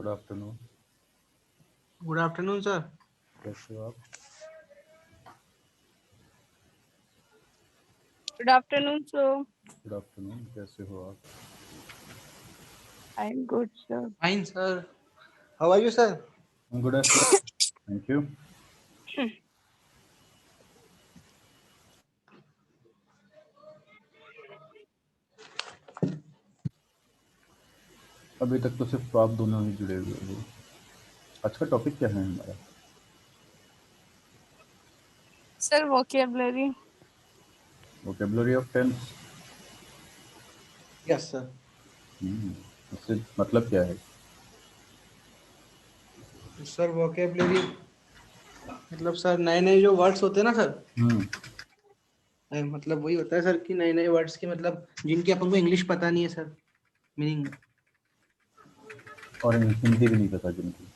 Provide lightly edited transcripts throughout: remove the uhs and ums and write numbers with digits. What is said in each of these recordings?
Good afternoon. Good afternoon sir. कैसे हो आप? Good afternoon sir. Good afternoon, कैसे हो आप? I am good sir. Fine sir. How are you sir? Good afternoon, thank you. अभी तक तो सिर्फ आप दोनों ही जुड़े हुए हो। आज का टॉपिक क्या है हमारा? Sir vocabulary. Vocabulary of tense. Yes sir. इससे मतलब क्या है? सर वोकेबुलरी मतलब सर नए नए जो वर्ड्स होते हैं ना सर, मतलब वही होता है सर कि नए नए वर्ड्स के मतलब जिनकी अपन को इंग्लिश पता नहीं है सर, मीनिंग। और हिंदी भी नहीं पता जिनकी।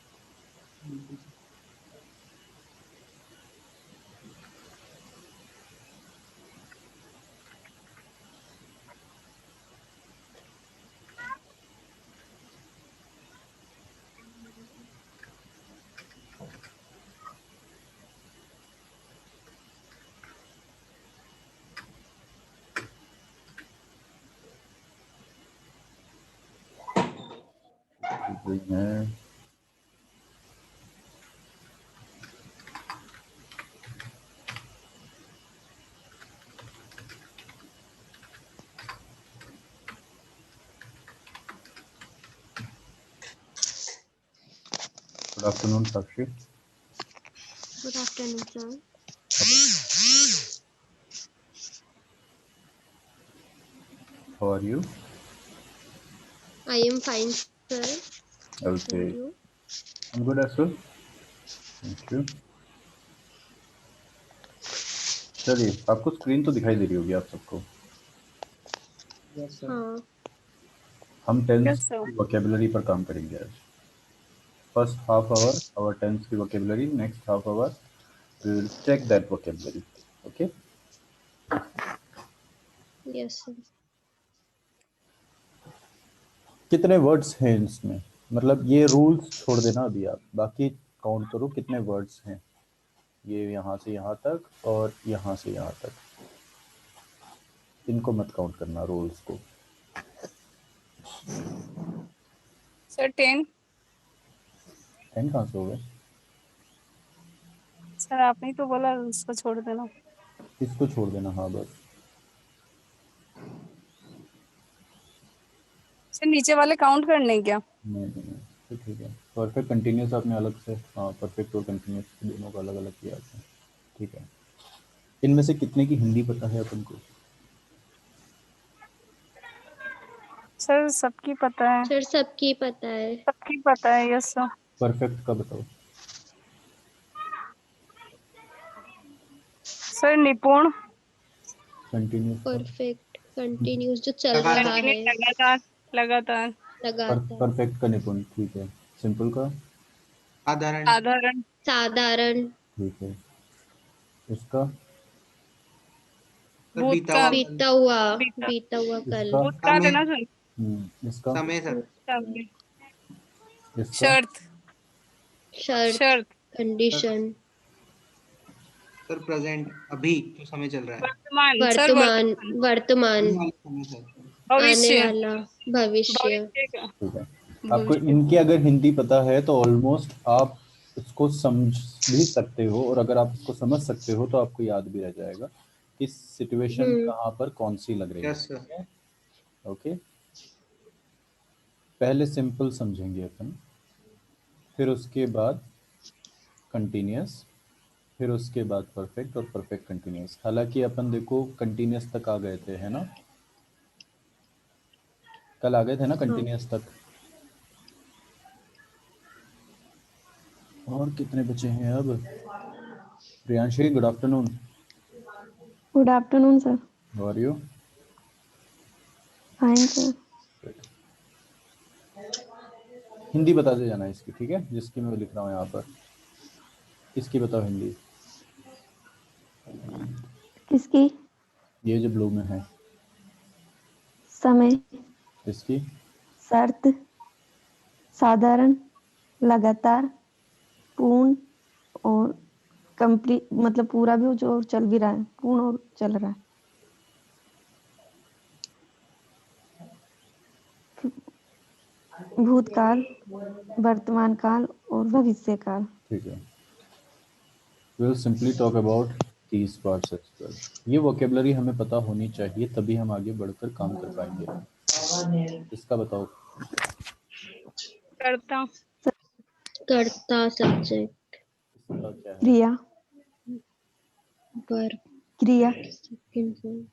वही है। Good afternoon Sakshi. Good afternoon, sir. How are you? I am fine, sir. Okay, And you? I am good as well, thank you. चलिए, आपको स्क्रीन तो दिखाई दे रही होगी आप सबको। Yes sir. हाँ, हम टेंस यस सर। की वोकेबुलरी पर काम करेंगे आज। First half hour hour tense की vocabulary, next half hour we will check that vocabulary. Okay? yes, sir. कितने वर्ड्स हैं इसमें? मतलब ये रूल्स छोड़ देना अभी आप, बाकी काउंट करो कितने वर्ड्स हैं। ये यहाँ से यहाँ तक और यहाँ से यहाँ तक, इनको मत काउंट करना, रूल्स को। सर 10। 10 कहाँ से हो गए? सर आपने ही तो बोला उसको छोड़ देना। इसको छोड़ देना, हाँ बस। सर नीचे वाले काउंट करने क्या? नहीं, तो ठीक है। परफेक्ट कंटिन्यूस आपने अलग से, हाँ परफेक्ट और कंटिन्यूस दोनों को अलग अलग किया आपने, ठीक है। इनमें से कितने की हिंदी पता है अपन को? सर सबकी पता है। सर सबकी पता है। सबकी पता है, यस सर। परफेक्ट का बताओ। सर निपुण। कंटिन्यूस का? परफेक्ट कंटिन्यूस जो चल रहा है लगातार। लगातार। लगातार। परफेक्ट का निपुण, ठीक है। सिंपल का? साधारण। साधारण। साधारण। ठीक है। इसका? सर बीता हुआ भूतकाल। कल। बीता हुआ कल। इसका? भूतकाल है ना सर? इसका? समय सर। समय। इसका? शर्त। शर्त। शर्त। कंडीशन। सर प्रेजेंट, अभी जो समय चल रहा है। वर्तमान सर। वर्तमान। वर्तमान। आने वाला समय सर। आने भविष्य। वाला भविष्य। भविष्य का। ठीक है। आपको भविष्य। इनकी अगर हिंदी पता है तो ऑलमोस्ट आप इसको समझ भी सकते हो, और अगर आप इसको समझ सकते हो तो आपको याद भी रह जाएगा कि सिचुएशन कहाँ पर कौन सी लग रही यस है। सर। ओके, पहले सिंपल समझेंगे अपन, फिर उसके बाद कंटिन्यूस, फिर उसके बाद परफेक्ट और परफेक्ट कंटिन्यूस। हालांकि अपन देखो कंटिन्यूस तक आ गए थे, है ना? कल आ गए थे ना हाँ। कंटिन्यूस तक। और कितने बचे हैं अब? Priyanshi, good afternoon. Good afternoon, sir. How are you? Fine, sir. Hindi बताते जाना इसकी, ठीक है, जिसकी मैं लिख रहा हूँ यहाँ पर। इसकी बताओ हिंदी। किसकी? ये जो ब्लू में है, समय, इसकी? शर्त, साधारण, लगातार, पूर्ण और कंप्लीट, मतलब पूरा भी हो जो और चल भी रहा है, पूर्ण और चल रहा है। भूतकाल, वर्तमान काल और भविष्य काल। ठीक है, we will simply talk about these parts as well. ये वोकेबलरी हमें पता होनी चाहिए, तभी हम आगे बढ़कर काम कर पाएंगे। इसका बताओ। करता, कर्ता सब्जेक्ट, इसका क्या है? क्रिया, वर्ब, क्रिया, सेकंड फॉर्म,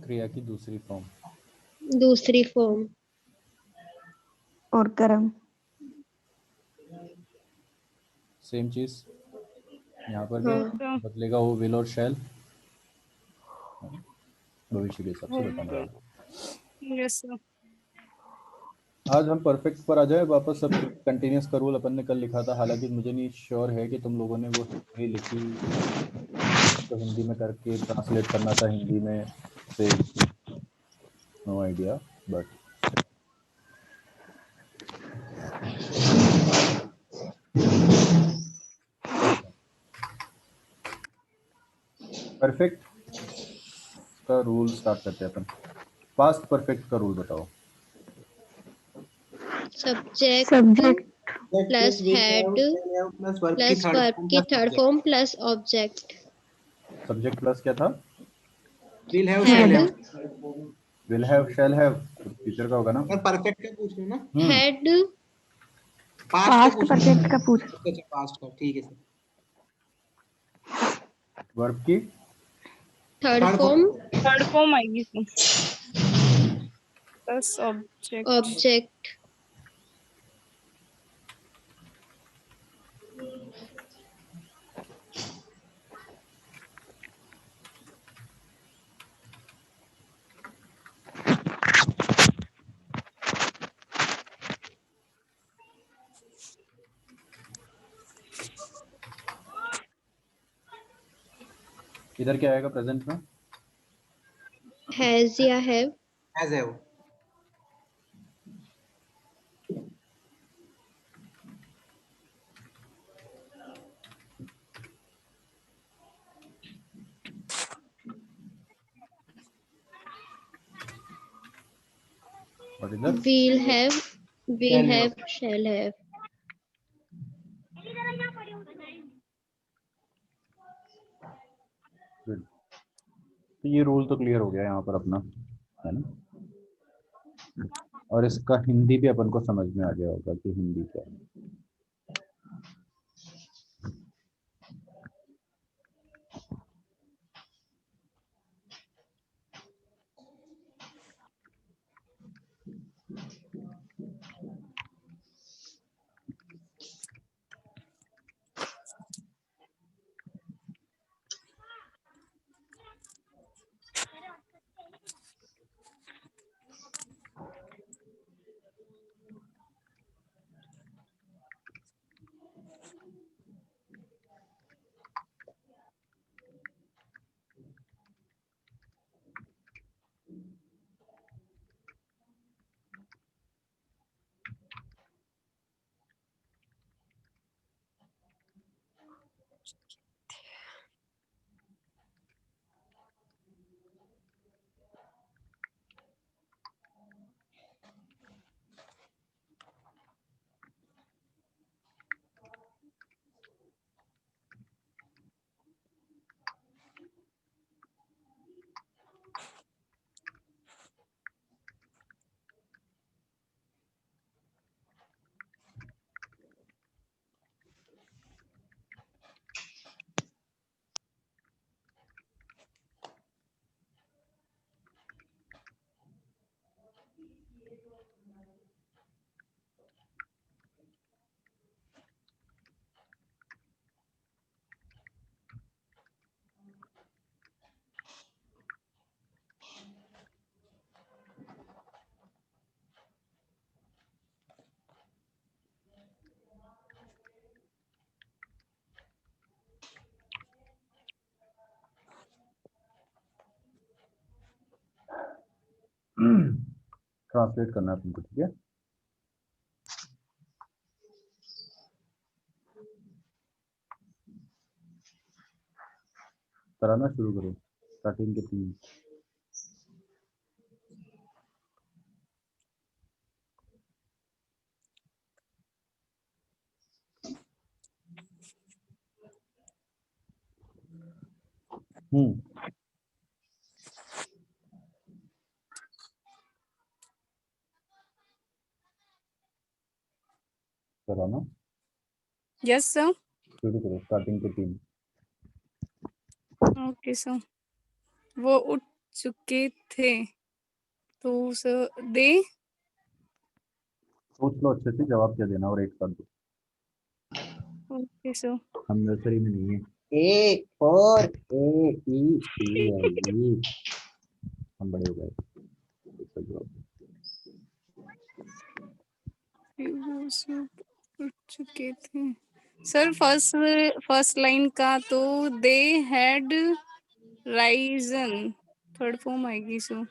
क्रिया की दूसरी फॉर्म। दूसरी फॉर्म, और कर्म। सेम चीज यहाँ पर भी हाँ, तो बदलेगा, वो विल और शैल भविष्य के हिसाब से बताना है। Yes sir. आज हम परफेक्ट पर आ जाए वापस। सब कंटिन्यूस का रूल अपन ने कल लिखा था, हालांकि मुझे नहीं श्योर है कि तुम लोगों ने वो हिंदी लिखी, तो हिंदी में करके ट्रांसलेट करना था हिंदी में से, नो आइडिया। बट परफेक्ट का रूल स्टार्ट करते हैं अपन। पास्ट परफेक्ट का रूल बताओ। Subject plus had plus verb की प्लस थर्ड वर्ब फॉर्म की plus third form plus object. Subject plus क्या था? Will have shall had, have. Will have, shall have, future का होगा ना। और परफेक्ट का पूछ रहे हो ना? हेड, पास्ट का पास्ट पूछ परफेक्ट का पूछ। अच्छा पास्ट का, ठीक है सर। वर्ब की third third form, third form आएगी इसमें, प्लस ऑब्जेक्ट। ऑब्जेक्ट। इधर क्या आएगा प्रेजेंट में? हैज या हैव, हैज हैव। और इधर will have, shall have। Good. तो ये रूल तो क्लियर हो गया यहाँ पर अपना, है ना। और इसका हिंदी भी अपन को समझ में आ गया होगा कि हिंदी क्या है। ट्रांसलेट करना है तुमको, ठीक है। कराना शुरू करो, स्टार्टिंग के 3। कराना यस सर। शुरू करो, स्टार्टिंग के 3। Okay sir. वो उठ चुके थे तो सर दे। सोच लो अच्छे से जवाब क्या देना और एक कर दो। Okay sir. हम नर्सरी में नहीं है। ए फॉर ए हम बड़े हो गए। इसका जवाब वो सब उठ चुके थे सर। फर्स्ट लाइन का तो they had risen, third form आएगी सर।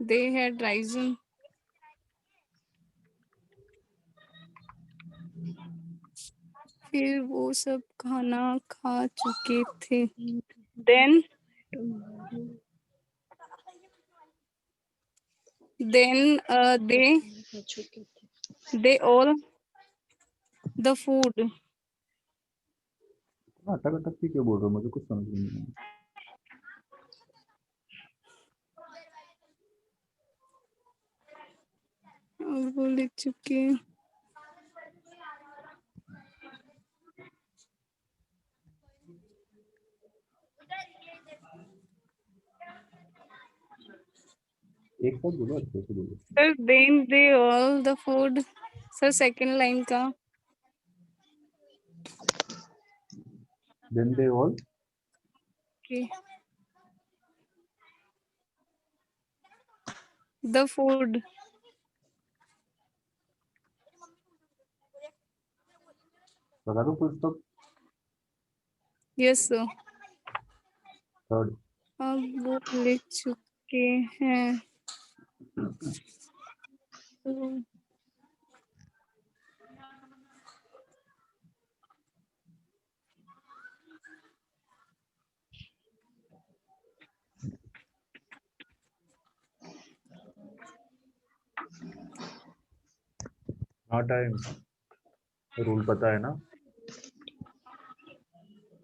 They had risen. फिर वो सब खाना खा चुके थे। Then they all the food. अटक अटक के क्यों बोल रहे हो, मुझे कुछ समझ नहीं आ रहा। और वो लिख चुके। एक साथ बोलो, अच्छे से बोलो। Sir then they all the food. Sir second line का then they all the food. बता दो कुछ तो। Yes sir. थर्ड अब वो लिख चुके हैं तो हाँ टाइम रूल पता है ना।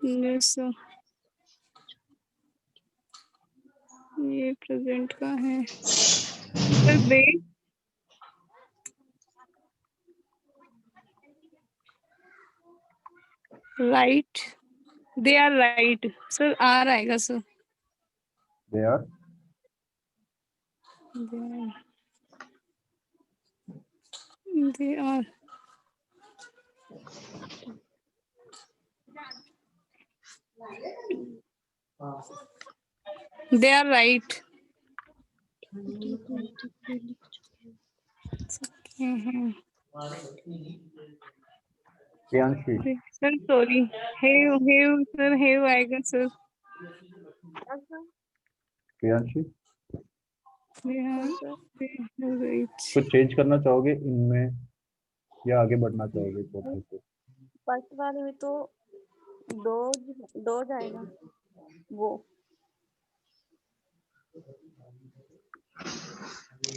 Yes sir. ये प्रेजेंट का है sir. They right, they are right sir. Are आएगा sir. They are they are they are right. Priyanshi. Sir sorry, have sir, have आएगा सर। प्रियांशी राइट। कुछ चेंज करना चाहोगे इनमें या आगे बढ़ना चाहोगे चौथे से? फर्स्ट वाले में तो दो जाएगा वो।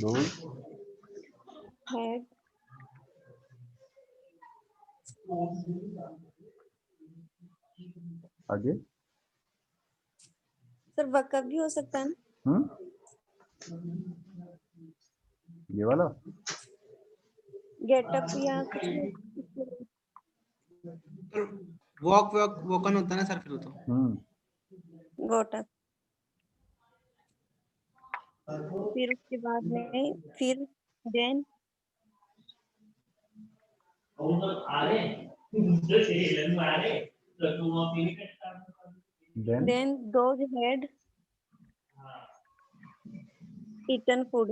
दो हेड आगे। सर वकअप भी हो सकता है ना। ये वाला गेटअप या कुछ वॉकन होता है ना सर, फिर वो तो गोटअप। फिर उसके बाद में फिर then then those had eaten food.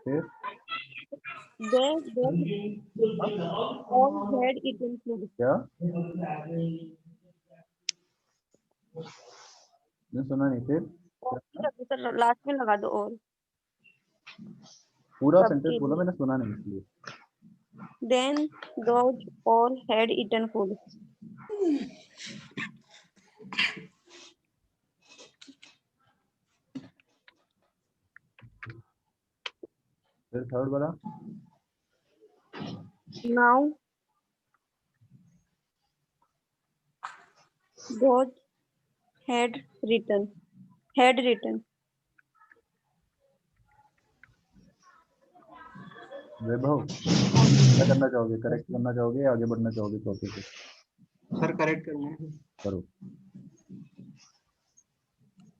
फिर They all had eaten food. क्या मैं सुना नहीं। फिर लास्ट में लगा दो और पूरा सबके सेंटेंस बोला, लिए। मैंने सुना नहीं इसलिए। Then those all had eaten food. फिर थर्ड वाला Now God had written. वैभव क्या करना चाहोगे? करेक्ट करना चाहोगे या आगे बढ़ना चाहोगे चौथे से? सर करेक्ट करना है करो।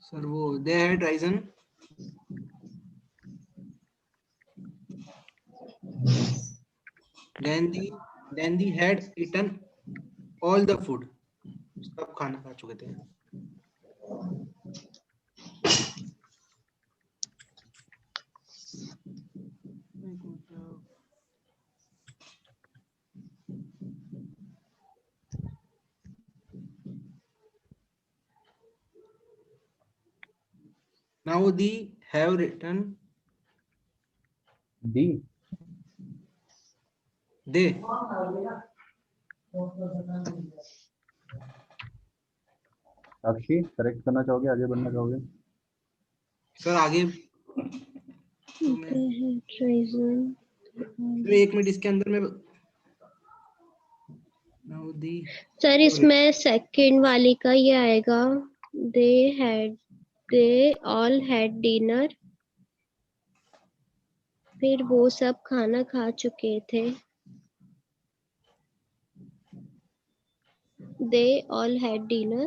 सर। वो दे had Ryzen then the had eaten all the food. सब खाना खा चुके थे। Now the have written D they Sakshi correct करना चाहोगे, आगे बढ़ना चाहोगे? सर आगे They had risen. Sir 1 minute इसके अंदर में now the सर इसमें सेकंड वाली का ये आएगा they all had dinner. फिर वो सब खाना खा चुके थे। They all had dinner.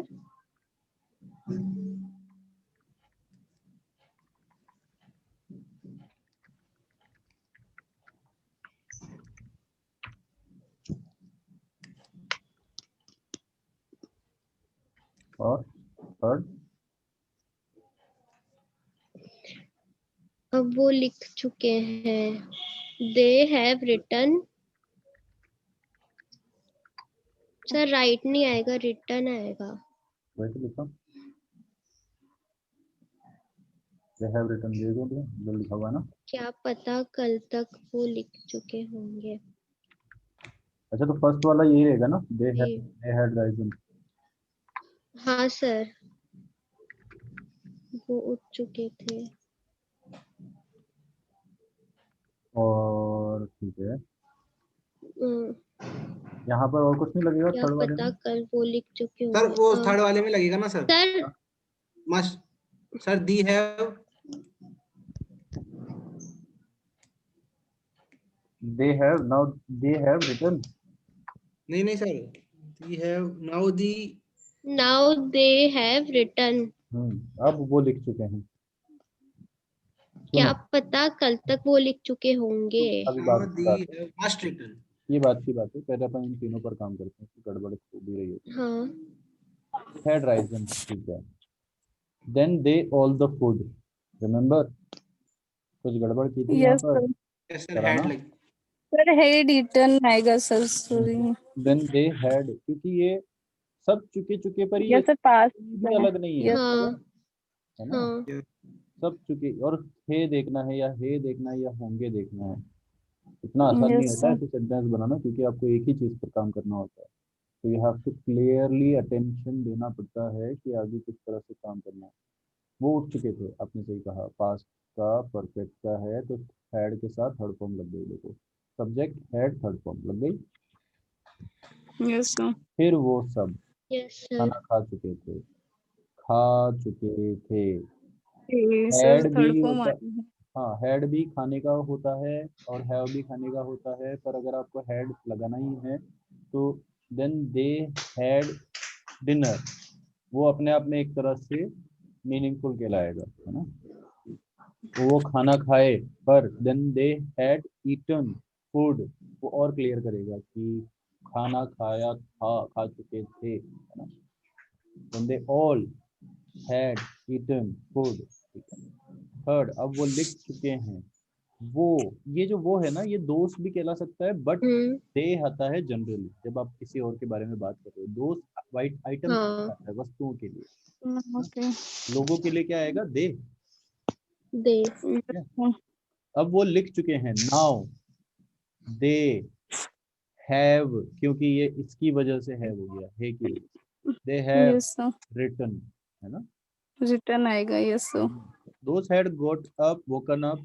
और थर्ड अब वो लिख चुके हैं। They have written. Sir right नहीं आएगा, रिटर्न आएगा। वैसे लिखा they have written, ये जो लिखा हुआ है ना। क्या पता कल तक वो लिख चुके होंगे। अच्छा तो फर्स्ट वाला यही रहेगा ना, they had risen। हाँ सर, वो उठ चुके थे। और ठीक है, अम, यहाँ पर और कुछ नहीं लगेगा क्या थर्ड वाले पता में? कल वो लिख चुके सर होंगे। वो थर्ड वाले में लगेगा ना sir. Sir must sir they have they have, now they have written। नहीं sir they have now they now they have written. अब वो लिख चुके हैं। क्या सुनो, पता कल तक वो लिख चुके होंगे। अभी नाउ बात दी बात हैव मस्ट रिटन। ये बात की बात है, पहले अपन इन तीनों पर काम करते हैं, गड़बड़ हो भी रही है। हाँ had risen, ठीक है। then they all the food, remember कुछ गड़बड़ की थी यहाँ यस पर, सर। यस सर करा हैड ना? लाइक सर हेड रिटर्न आएगा sir, sorry. then they had, क्योंकि ये सब चुके पर ही यस सर, पास भी अलग नहीं है, यस हाँ है ना? हाँ सब चुके, और हे देखना है या हे देखना है या होंगे देखना है, इतना आसान नहीं यस होता है सर। ऐसे सेंटेंस बनाना, क्योंकि आपको एक ही चीज पर काम करना होता है। तो you have to clearly attention देना पड़ता है कि आगे किस तरह से काम करना है। वो उठ चुके थे, आपने सही कहा, पास्ट का परफेक्ट का है तो हैड के साथ थर्ड फॉर्म लग गई, देखो सब्जेक्ट हैड थर्ड फॉर्म लग गई। Yes sir. फिर वो सब यस सर। खाना खा चुके थे, खा चुके थे। सर हैड थर्ड भी फॉर्म होता, आएगा। हाँ हैड भी खाने का होता है और हैव भी खाने का होता है, पर अगर आपको हैड लगाना ही है तो देन दे हैड डिनर, वो अपने आप में एक तरह से मीनिंगफुल कहलाएगा, है ना? वो खाना खाए, पर then they had eaten food, वो और क्लियर करेगा कि खाना खाया खा चुके थे, है ना? Then they all had eaten food, ठीक है। थर्ड, अब वो लिख चुके हैं, वो ये जो वो है ना, ये दोस्त भी कहला सकता है, बट दे आता है जनरली जब आप किसी और के बारे में बात कर रहे हो। दोस्त वाइट आइटम हाँ। आता है वस्तुओं के लिए, ओके। लोगों के लिए क्या आएगा? दे। दे। अब वो लिख चुके हैं, नाउ दे हैव, क्योंकि ये इसकी वजह से हैव हो गया, है की वजह से, they have yes sir, written, है ना? return आएगा, yes sir, Those had got up, woken up,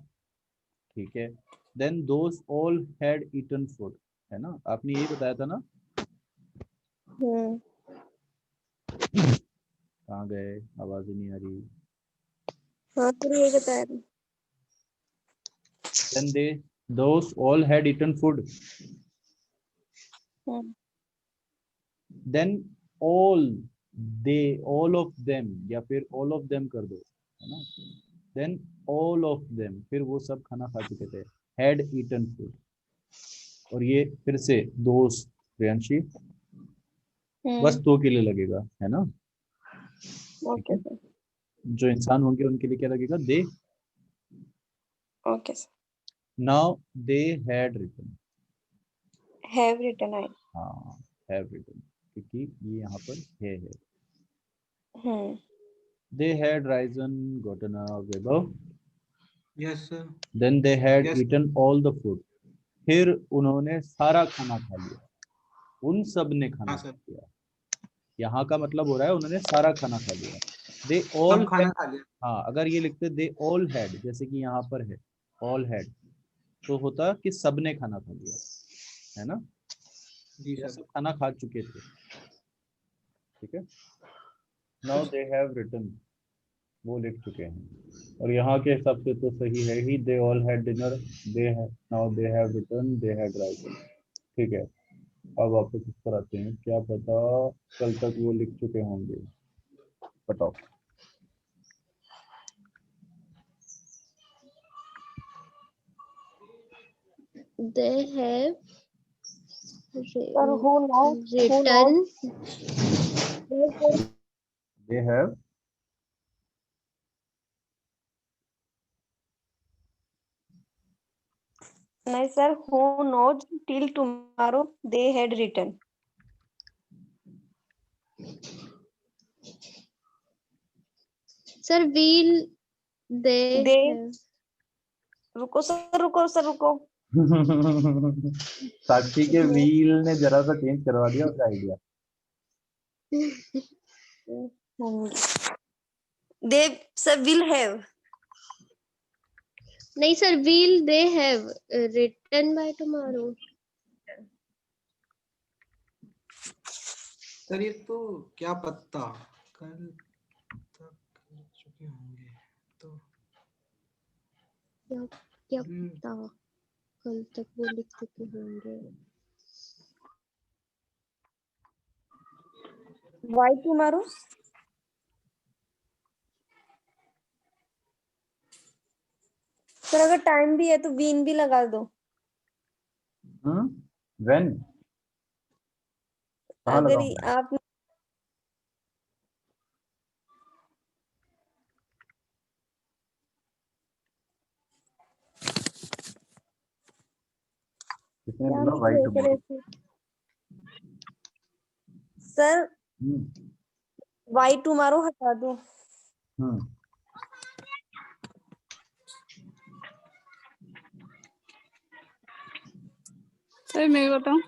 ठीक है. Then those all had eaten food, है ना? आपने यही बताया था ना? कहाँ गए? आवाज ही नहीं आ रही. हाँ सर ये बताया था। Then those all had eaten food. Then all of them, या फिर all of them कर दो, है ना? Then all of them, फिर वो सब खाना खा चुके थे. Had eaten food. और ये फिर से those, प्रियांशी वस्तुओं के लिए लगेगा, है ना? ओके सर, जो इंसान होंगे उनके लिए क्या लगेगा? They. Okay sir, Now they had written. Have written I. हाँ, have written, क्योंकि ये यहाँ पर है. They had risen, gotten up, above. Yes, sir. Then they had Yes. eaten all the food. फिर उन्होंने सारा खाना खा लिया. उन सब ने खाना हाँ, खा सर. लिया. यहाँ का मतलब हो रहा है उन्होंने सारा खाना खा लिया. They all सब खाना had, खा लिया. हाँ अगर ये लिखते they all had, जैसे कि यहाँ पर है all had, तो होता कि सब ने खाना खा लिया, है ना? जी ये सर. सब खाना खा चुके थे. ठीक है. Now they have written, वो लिख चुके हैं. और यहाँ के हिसाब से तो सही है ही. They all had dinner. Now they have written. They had risen. ठीक है. अब वापस इस पर आते हैं. क्या पता कल तक वो लिख चुके होंगे. बताओ. they have sir who knows written They have नहीं sir, who knows till tomorrow they had written. sir will they They- have रुको सर रुको। साक्षी के व्हील ने जरा सा चेंज करवा दिया उसका idea. They sir will have. नहीं sir will they have written by tomorrow sir ये तो क्या पता कल तक लिख चुके होंगे तो. क्या पता कल तक वो लिख चुके होंगे. वाई टुमारो सर, अगर टाइम भी है तो बीन भी लगा दो। When कहाँ अगर लगाऊं? आप किसने क्या बोला लिख वाई रहे टुमारो? सर वाई टुमारो हटा दो। सर मैं बताऊं,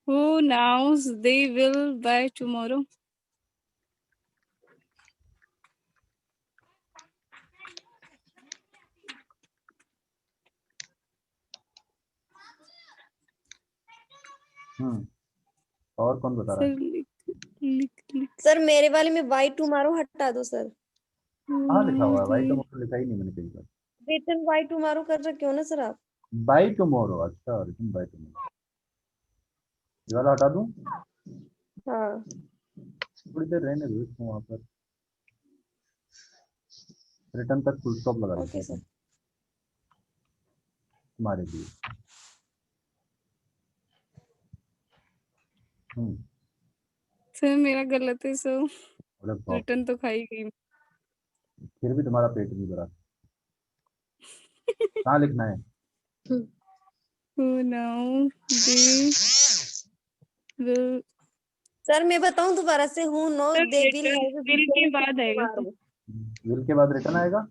who knows they will by tomorrow. और कौन बता रहा सर है? लिख सर मेरे वाले में वाई टुमारो हटा दो सर। हाँ लिखा हुआ है. वाई टुमारो लिखा ही नहीं मैंने कहीं पर. रिटन वाई टुमारो कर रखे हो ना सर आप। By tomorrow. अच्छा रिटन बाय टुमारो. ये वाला हटा दूं? हाँ थोड़ी देर रहने दो इसको वहाँ पर. रिटर्न तक फुल स्टॉप लगा ओके देते सर। हैं तुम्हारे लिए. सर मेरा गलत है सर, अरे बाप रे. रिटर्न तो खाई गई. फिर भी तुम्हारा पेट नहीं भरा. कहाँ लिखना है? Who knows they will. Sir मैं बताऊं दोबारा से, who knows sir they will return have will के बाद आएगा सर. विल के बाद रिटर्न आएगा.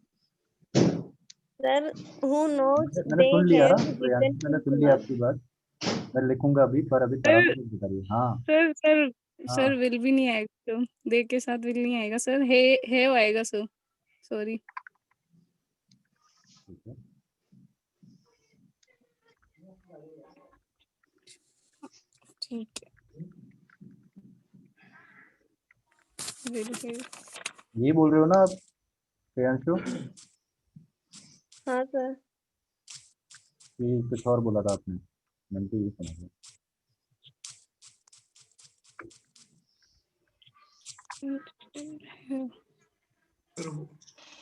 सर हु नोज मैंने दे सुन लिया हैव प्रियांश, मैंने सुन लिया रिटन आपकी बात. मैं लिखूंगा अभी, पर अभी तारा सर को कुछ बता रही है। हाँ सर सर हाँ सर विल भी नहीं आएगा, तो दे के साथ विल नहीं आएगा सर, है आएगा सर, सॉरी। ठीक है। ठीक है, विल है। ये बोल रहे हो ना आप प्रियांशु हाँ सर। कि कुछ और बोला था आपने? मैंने तो ये समझ लिया।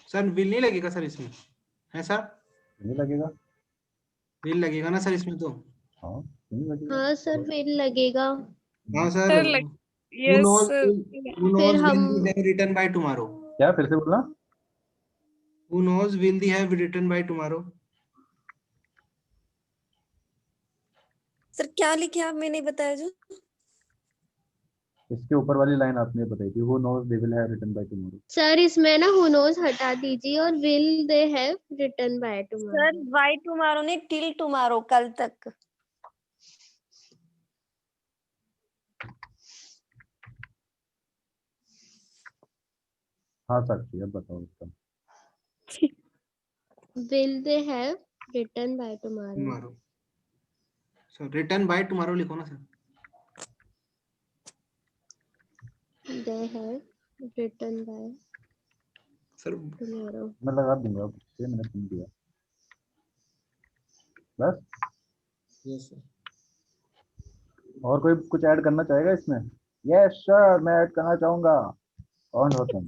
सर विल नहीं लगेगा सर इसमें, है सर? नहीं लगेगा? विल लगेगा ना सर इसमें तो? हाँ नहीं लगेगा। हाँ सर विल लगेगा। हाँ सर। सर लग Who yes knows sir. who फिर knows हम will they have written by tomorrow? क्या फिर से बोलना? Who knows will they have written by tomorrow? Sir क्या लिखे आप, मैंने बताया जो। इसके ऊपर वाली लाइन आपने बताई थी, who knows they will have written by tomorrow। Sir इसमें ना who knows हटा दीजिए और will they have written by sir tomorrow। By tomorrow ने टिल टुमारो, कल तक। हाँ साक्षी अब बताओ इसका। will they have written by tomorrow। Tomorrow. So written by tomorrow लिखो ना sir. they have written by sir tomorrow। मैं लगा दूंगा, ये मैंने सुन दिया बस। Yes sir. और कोई कुछ ऐड करना चाहेगा इसमें? यस सर मैं ऐड करना चाहूंगा। कौन हो तुम?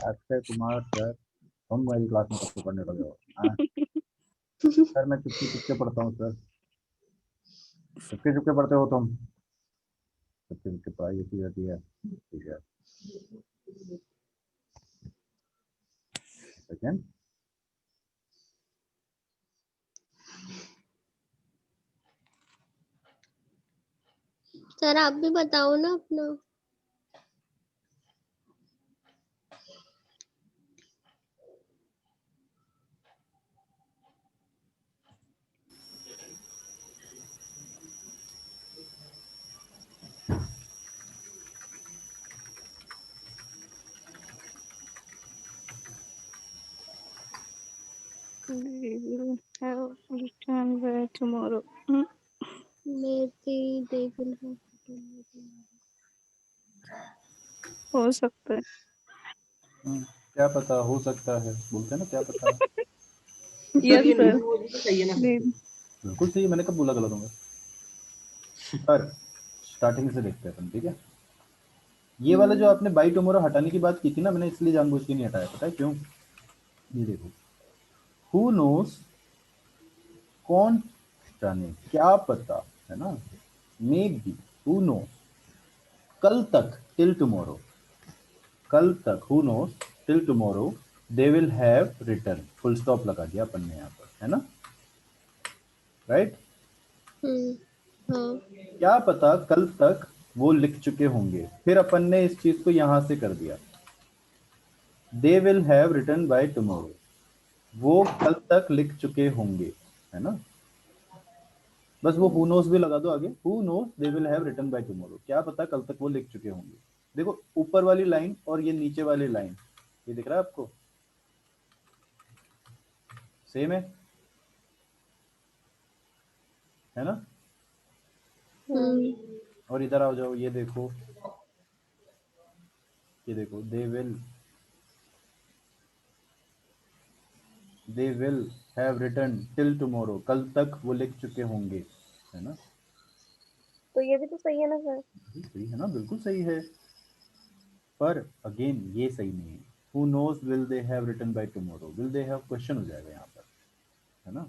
अक्षय कुमार सर, तुम मेरी क्लास में कब से पढ़ने लगे हो? हाँ? सर मैं चुपके चुपके पढ़ता हूँ सर। चुपके चुपके पढ़ते हो तुम? चुपके चुपके पढ़ाई होती रहती है। ठीक है सेकेंड। सर आप भी बताओ ना अपना। We will have return by tomorrow। maybe they will have written by tomorrow। हो सकता है। क्या पता, हो सकता है बोलते हैं ना, क्या पता। सर यस ये सर। नो तो सही है ना सर? बिल्कुल सही है, मैंने कब बोला गलत होगा? पर स्टार्टिंग से देखते हैं अपन, ठीक है। ये वाला जो आपने बाई टुमारो हटाने की बात की थी ना, मैंने इसलिए जानबूझ के नहीं हटाया, पता है क्यों? ये देखो, हु नोस, कौन जाने, क्या पता, है ना। मे बी, हु नोस, कल तक, टिल टुमारो, कल तक, who knows till tomorrow they will have return, full stop लगा दिया अपन ने यहाँ पर, है ना, राइट। हाँ क्या पता कल तक वो लिख चुके होंगे, फिर अपन ने इस चीज को यहां से कर दिया, they will have written by tomorrow, वो कल तक लिख चुके होंगे, है ना। बस वो हु नोस भी लगा दो आगे, who knows they will have written by tomorrow, क्या पता कल तक वो लिख चुके होंगे। देखो ऊपर वाली लाइन और ये नीचे वाली लाइन, ये दिख रहा है आपको? सेम है ना। और इधर आओ जाओ, ये देखो, ये देखो, they will have written till tomorrow, कल तक वो लिख चुके होंगे, है ना। तो ये भी तो सही है ना सर? सही है ना, बिल्कुल सही है। पर अगेन ये सही नहीं है। Who knows will they have written by tomorrow, will they have question हो जाएगा यहाँ पर, है ना।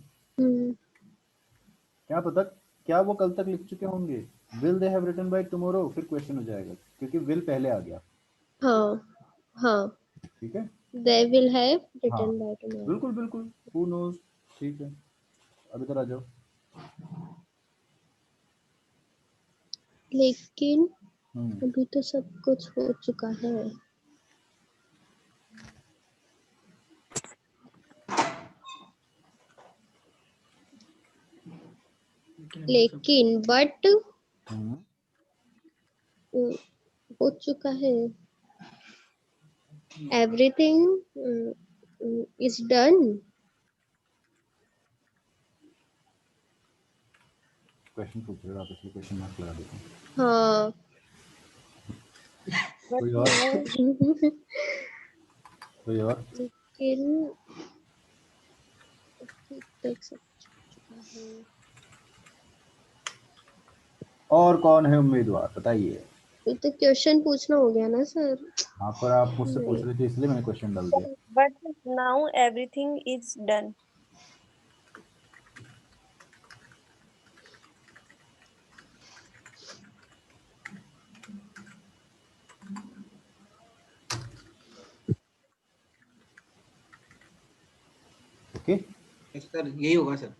क्या पता क्या वो कल तक लिख चुके होंगे, will they have written by tomorrow, फिर क्वेश्चन हो जाएगा क्योंकि विल पहले आ गया। हाँ ठीक है, they will have हाँ written by tomorrow। बिल्कुल बिल्कुल, हु नोज। ठीक है, अब इधर आ जाओ। लेकिन अभी तो सब कुछ हो चुका है। लेकिन बट हम्म, हो चुका है, एवरीथिंग इज डन। क्वेश्चन पूछ रहे हो आप, इसलिए क्वेश्चन मार्क लगा देता हूँ। हाँ। But कोई और? no, कोई और? लेकिन अभी तक सब चुका है। और कौन है उम्मीदवार, बताइए। ये तो क्वेश्चन पूछना हो गया ना सर। हाँ, पर आप मुझसे पूछ रहे थे इसलिए मैंने क्वेश्चन डाल दिया। but now everything is done. Okay, sir यही होगा सर,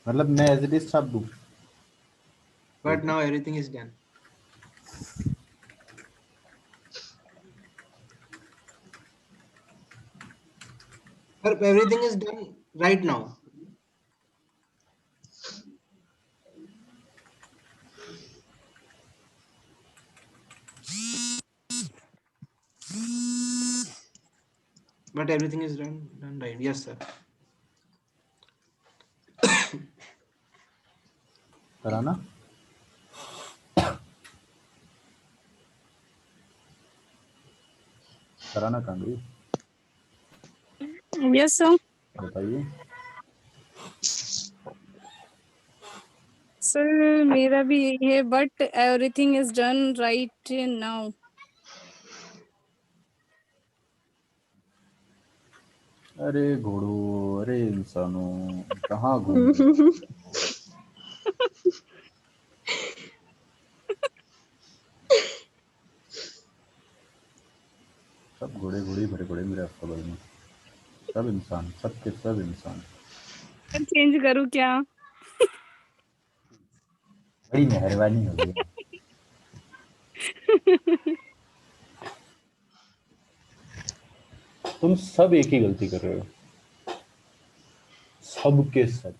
मतलब मैं एज इट इज छाप दूँ। But now everything is done. Sir everything is done right now. But everything is done right. Yes, sir. कराना। कराना कहाँ गई? Yes sir. बताइए। सर मेरा भी यही है, but everything is done right now. अरे घोड़ो, अरे इंसानों, कहाँ घूम रहे हो? सब घोड़े घोड़ी भरे पड़े मेरे अस्तबल में। सब इंसान, सब के सब इंसान। चेंज करूँ क्या? बड़ी मेहरबानी होगी। तुम सब एक ही गलती कर रहे हो, सब के सब।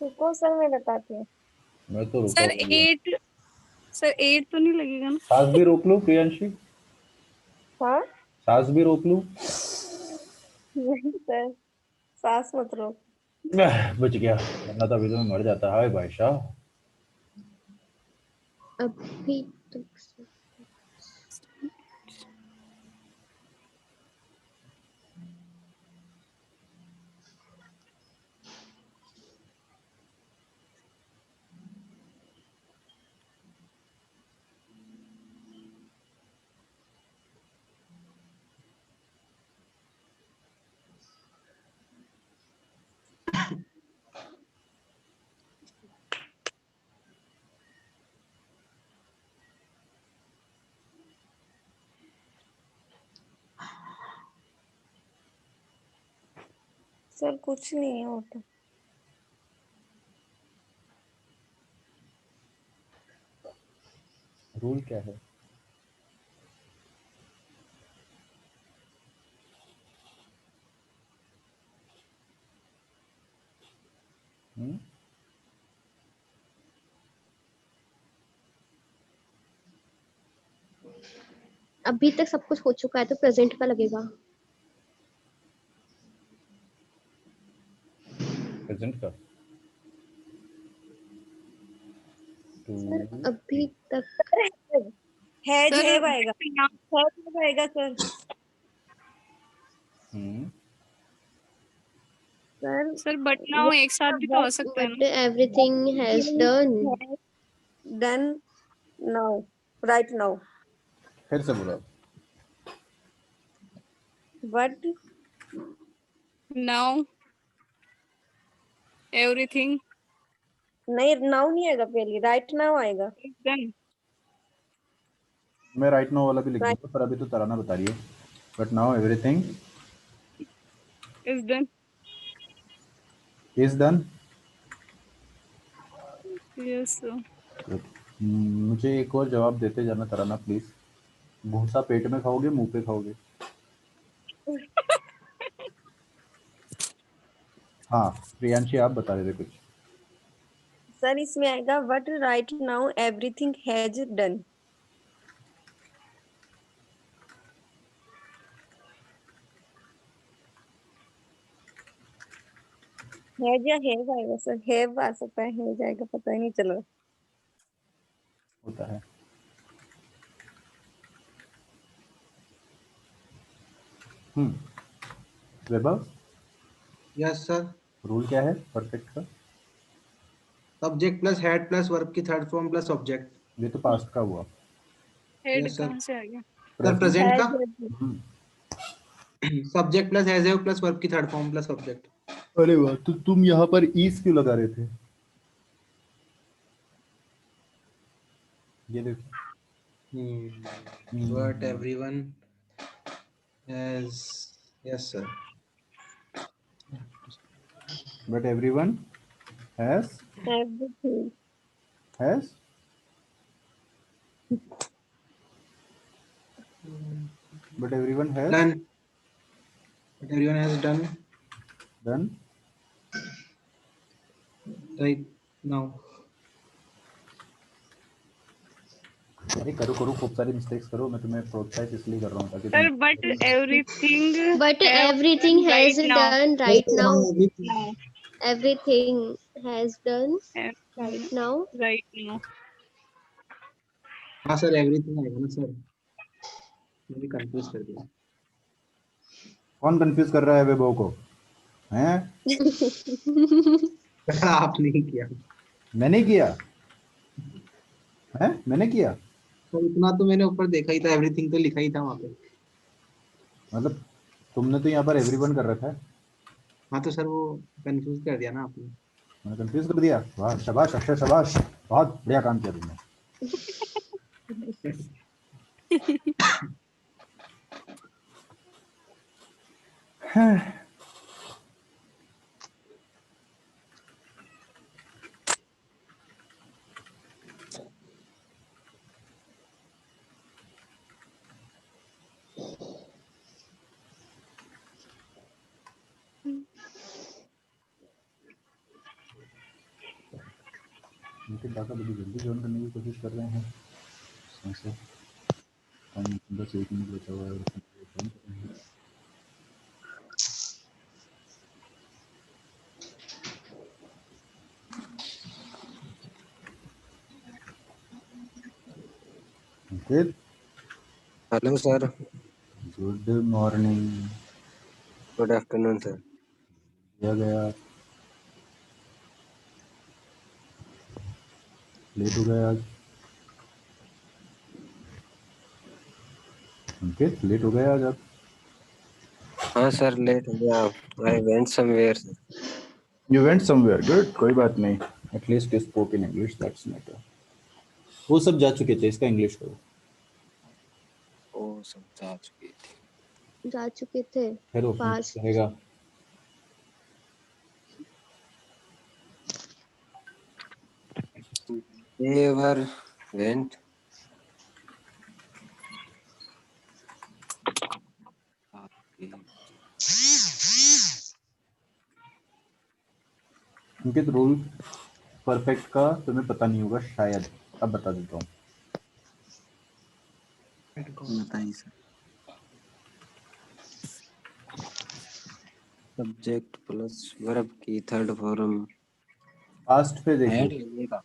रुको सर मैं बताती हूँ। मैं तो रुका सर हुआ। 8, सर 8 तो नहीं लगेगा ना? सांस भी रोक लूं प्रियांशी, हाँ सांस भी रोक लूं। नहीं सर, सांस मत रोक। बच गया, वरना तो अभी तो मैं मर जाता है भाई साहब। अभी तक सब सर कुछ नहीं है होता। रूल क्या है? हम्म? अभी तक सब कुछ हो चुका है तो प्रेजेंट का लगेगा। प्रेजेंट का सर टू। अभी तक है सर जब आएगा, यहाँ- है जब आएगा sir. Sir sir but now एक साथ भी तो हो सकता है बट ना? Everything has done. Done now, right now. फिर से बोला। बट नाउ एवरीथिंग नहीं, नाउ नहीं आएगा, पहले राइट नाउ आएगा। Is done. मैं राइट नाउ वाला भी लिख राइट दूंगा, पर अभी तो तराना बता रही है। But now everything is done. Is done. Yes sir. मुझे एक और जवाब देते जाना तराना प्लीज। भूसा पेट में खाओगे, मुंह पे खाओगे? हाँ प्रियांशी आप बता रहे थे कुछ। सर इसमें आएगा what right now everything has done. Has या हैव आएगा सर, हैव आ सकता है, हैज आएगा, पता ही नहीं चल रहा। होता है। वैभव यस सर। रूल क्या है परफेक्ट का? Subject plus had plus verb की थर्ड फॉर्म प्लस ऑब्जेक्ट। ये तो पास्ट का हुआ। Had Yes, sir. कहाँ से आ गया? सर प्रेजेंट का hmm, subject plus has have plus verb की थर्ड फॉर्म प्लस ऑब्जेक्ट। अरे वाह, तो तुम यहाँ पर ईज क्यों लगा रहे थे? ये देखो। But everyone has, yes sir. But everyone has everything has but everyone has Done. But everyone has done done. right now. अरे करो करो, खूब सारी मिस्टेक्स करो, मैं तुम्हें प्रोत्साहित इसलिए कर रहा हूँ ताकि सर तुम but everything But everything has done right now. now Everything has done right now. Right now. हाँ सर एवरीथिंग आएगा ना सर, मैंने कंफ्यूज कर दिया। कौन कंफ्यूज कर रहा है वैभव को? हैं? आप नहीं किया मैंने किया? हैं? मैंने किया? तो इतना तो मैंने ऊपर देखा ही था, एवरीथिंग तो लिखा ही था वहाँ पे। मतलब तुमने तो यहाँ पर एवरीवन कर रखा है। हाँ तो सर वो कंफ्यूज कर दिया ना आपने। मैंने कंफ्यूज कर दिया? वाह शाबाश अक्षय, शाबाश, बहुत बढ़िया काम किया तुमने। उनके डाटा बड़ी जल्दी ज्वाइन करने की कोशिश कर रहे हैं। ऐसे हम बस 1 मिनट बचा हुआ है और उसमें ज्वाइन कर रहे हैं। Ankit hello sir. Good morning. Good afternoon sir. किया गया, लेट हो गया आज। अंकित लेट हो गया आज आप। हाँ सर लेट हो गया, I went somewhere sir. You went somewhere, good, कोई बात नहीं। At least you spoke in English, that's matter. वो सब जा चुके थे, इसका इंग्लिश करो। ओ सब जा चुके थे। जा चुके थे हेलो पास। रहेगा। They were went Ankit rule perfect का तुम्हें पता नहीं होगा शायद, अब बता देता हूँ। बताइए सर। सब्जेक्ट प्लस वर्ब की थर्ड फॉर्म पास्ट पे देखो, ऐड लगेगा।